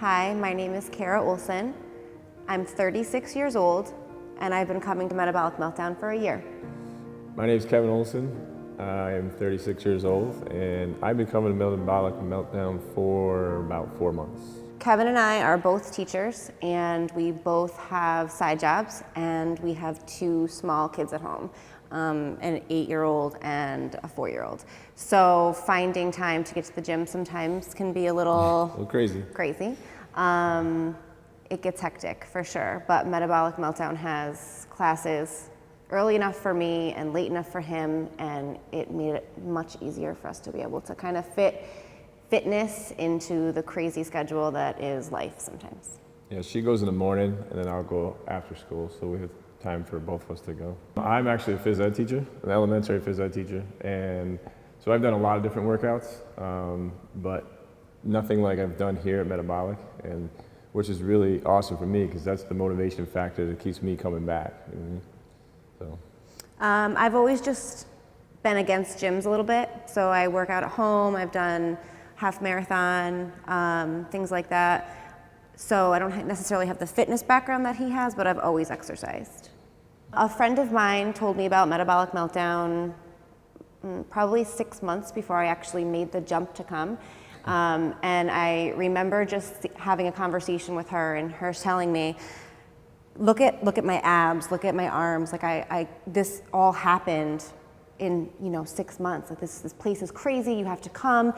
Hi, my name is CARA Olson. I'm 36 years old, and I've been coming to Metabolic Meltdown for a year. My name is Kevin Olson. I am 36 years old, and I've been coming to Metabolic Meltdown for about 4 months. Kevin and I are both teachers, and we both have side jobs, and we have 2 small kids at home, an 8-year-old and a 4-year-old. So finding time to get to the gym sometimes can be a little crazy. It gets hectic for sure, but Metabolic Meltdown has classes early enough for me and late enough for him, and it made it much easier for us to be able to kind of fit fitness into the crazy schedule that is life sometimes. Yeah, she goes in the morning, and then I'll go after school, so we have time for both of us to go. I'm actually a phys ed teacher, an elementary phys ed teacher, and so I've done a lot of different workouts, but nothing like I've done here at Metabolic, and which is really awesome for me because that's the motivation factor that keeps me coming back. So. I've always just been against gyms a little bit, so I work out at home. I've done half marathon, things like that. So I don't necessarily have the fitness background that he has, but I've always exercised. A friend of mine told me about Metabolic Meltdown probably 6 months before I actually made the jump to come. And I remember just having a conversation with her and her telling me, look at my abs, look at my arms, like this all happened in 6 months. Like this place is crazy, you have to come.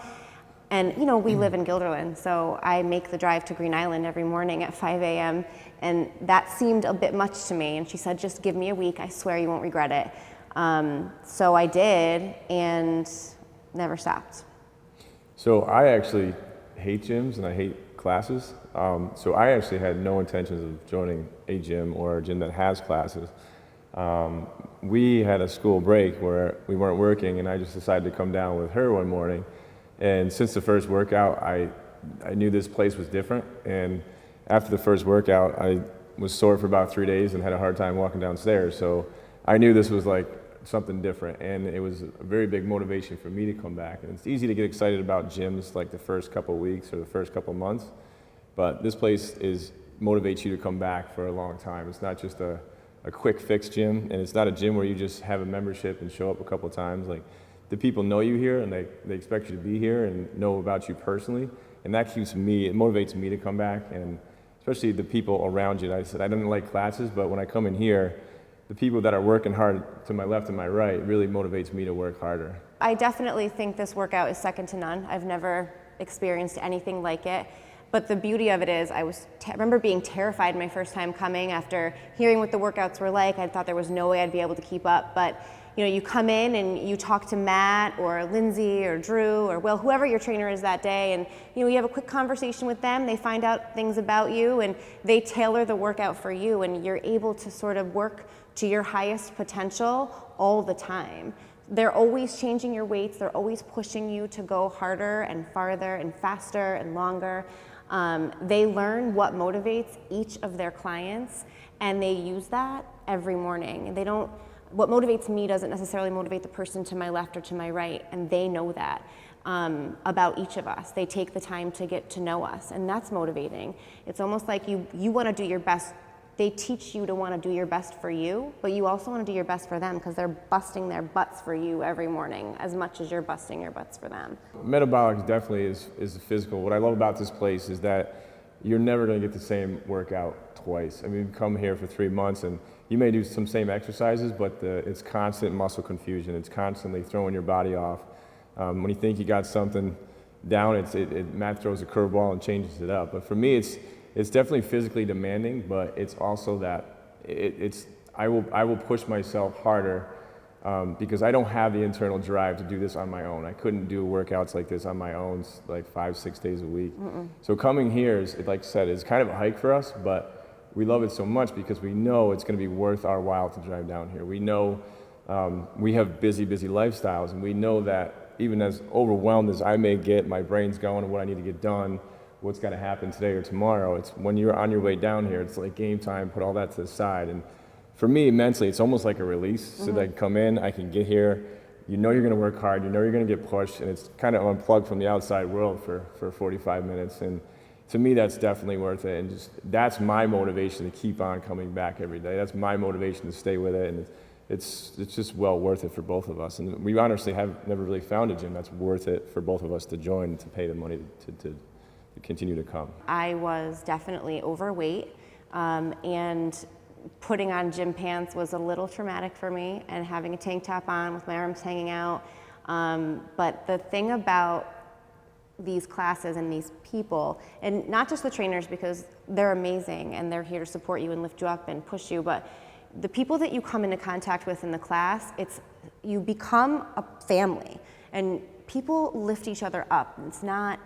And we live in Guilderland, so I make the drive to Green Island every morning at 5 a.m. and that seemed a bit much to me. And she said, just give me a week, I swear you won't regret it. So I did and never stopped. So I actually hate gyms and I hate classes. So I actually had no intentions of joining a gym or a gym that has classes. We had a school break where we weren't working, and I just decided to come down with her one morning. And since the first workout, I knew this place was different. And after the first workout, I was sore for about 3 days and had a hard time walking downstairs. So I knew this was like something different, and it was a very big motivation for me to come back. And it's easy to get excited about gyms like the first couple of weeks or the first couple of months, but this place motivates you to come back for a long time. It's not just a quick fix gym, and it's not a gym where you just have a membership and show up a couple of times. Like, the people know you here, and they expect you to be here and know about you personally, and that it motivates me to come back, and especially the people around you. I said I didn't like classes, but when I come in here, the people that are working hard to my left and my right really motivates me to work harder. I definitely think this workout is second to none. I've never experienced anything like it. But the beauty of it is, I remember being terrified my first time coming after hearing what the workouts were like. I thought there was no way I'd be able to keep up. But you come in and you talk to Matt or Lindsay or Drew or Will, whoever your trainer is that day, and you have a quick conversation with them. They find out things about you, and they tailor the workout for you, and you're able to sort of work to your highest potential all the time. They're always changing your weights. They're always pushing you to go harder and farther and faster and longer. They learn what motivates each of their clients, and they use that every morning. And what motivates me doesn't necessarily motivate the person to my left or to my right, and they know that about each of us. They take the time to get to know us, and that's motivating. It's almost like you want to do your best. They teach you to want to do your best for you, but you also want to do your best for them because they're busting their butts for you every morning as much as you're busting your butts for them. Metabolic definitely is physical. What I love about this place is that you're never going to get the same workout twice. I mean, you come here for 3 months and you may do some same exercises, but it's constant muscle confusion. It's constantly throwing your body off. When you think you got something down, Matt throws a curveball and changes it up. But for me, it's definitely physically demanding, but it's also that I will push myself harder because I don't have the internal drive to do this on my own. I couldn't do workouts like this on my own like 5-6 days a week. So coming here is, like I said, it's kind of a hike for us, but we love it so much because we know it's going to be worth our while to drive down here. We know we have busy lifestyles, and we know that even as overwhelmed as I may get, my brain's going to what I need to get done, what's got to happen today or tomorrow. It's when you're on your way down here, it's like game time, put all that to the side. And for me, mentally, it's almost like a release. So that I can come in, I can get here, you're going to work hard, you're going to get pushed, and it's kind of unplugged from the outside world for 45 minutes. And to me, that's definitely worth it. And just, that's my motivation to keep on coming back every day. That's my motivation to stay with it. And it's just well worth it for both of us. And we honestly have never really found a gym that's worth it for both of us to join and to pay the money to continue to come. I was definitely overweight, and putting on gym pants was a little traumatic for me, and having a tank top on with my arms hanging out. But the thing about these classes and these people, and not just the trainers, because they're amazing and they're here to support you and lift you up and push you, but the people that you come into contact with in the class, you become a family, and people lift each other up. It's not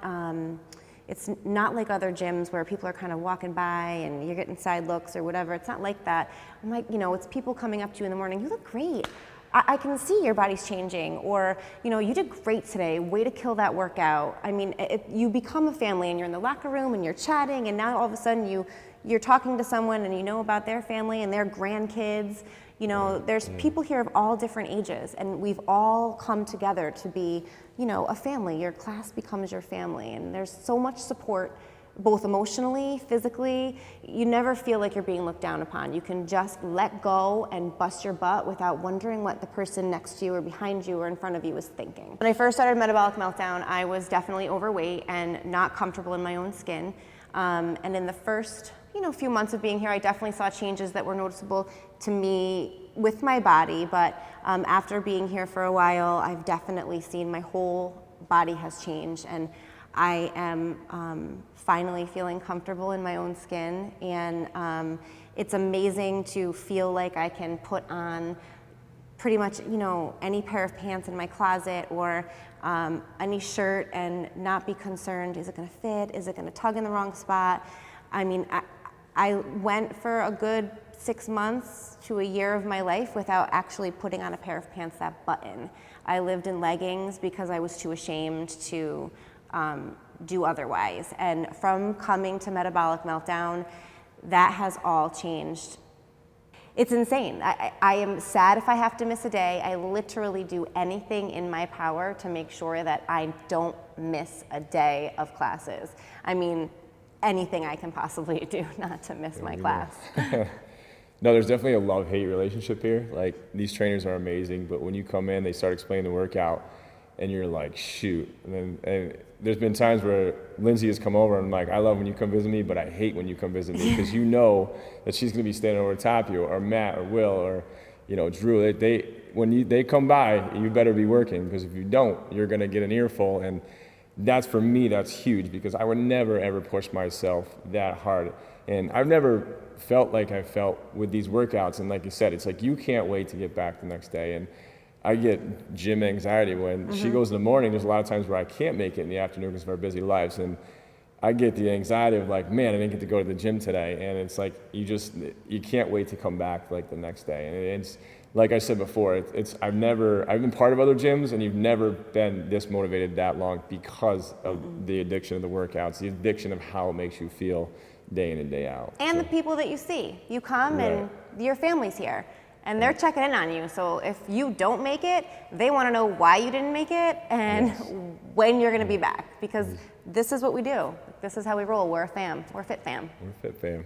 like other gyms where people are kind of walking by and you're getting side looks or whatever. It's not like that. I'm like, it's people coming up to you in the morning, you look great. I can see your body's changing, or, you did great today, way to kill that workout. I mean, you become a family, and you're in the locker room and you're chatting, and now all of a sudden you're talking to someone and you know about their family and their grandkids. There's people here of all different ages, and we've all come together to be, a family. Your class becomes your family, and there's so much support, both emotionally, physically. You never feel like you're being looked down upon. You can just let go and bust your butt without wondering what the person next to you or behind you or in front of you is thinking. When I first started Metabolic Meltdown, I was definitely overweight and not comfortable in my own skin. And in the first few months of being here, I definitely saw changes that were noticeable to me with my body. But after being here for a while, I've definitely seen my whole body has changed, and I am finally feeling comfortable in my own skin, and it's amazing to feel like I can put on pretty much any pair of pants in my closet, or any shirt, and not be concerned, is it going to fit, is it going to tug in the wrong spot. I mean, I went for a good 6 months to a year of my life without actually putting on a pair of pants that button. I lived in leggings because I was too ashamed to do otherwise. And from coming to Metabolic Meltdown, that has all changed. It's insane. I am sad if I have to miss a day. I literally do anything in my power to make sure that I don't miss a day of classes. I mean, anything I can possibly do not to miss my class. No, there's definitely a love-hate relationship here. Like, these trainers are amazing, but when you come in, they start explaining the workout, and you're like, shoot. And there's been times where Lindsay has come over, and I'm like, I love when you come visit me, but I hate when you come visit me, because you know that she's gonna be standing over top of you, or Matt, or Will, or Drew. When they come by, you better be working, because if you don't, you're gonna get an earful. And that's, for me, that's huge, because I would never ever push myself that hard. And I've never felt like I felt with these workouts. And like you said, it's like you can't wait to get back the next day. And I get gym anxiety when she goes in the morning. There's a lot of times where I can't make it in the afternoon because of our busy lives. And I get the anxiety of like, man, I didn't get to go to the gym today. And it's like, you can't wait to come back like the next day. And it's, like I said before, I've been part of other gyms, and you've never been this motivated that long because of the addiction of the workouts, the addiction of how it makes you feel day in and day out. And the people that you see. You come and your family's here, and they're checking in on you. So if you don't make it, they want to know why you didn't make it and when you're going to be back, because this is what we do. This is how we roll. We're a fam. We're a fit fam. We're a fit fam.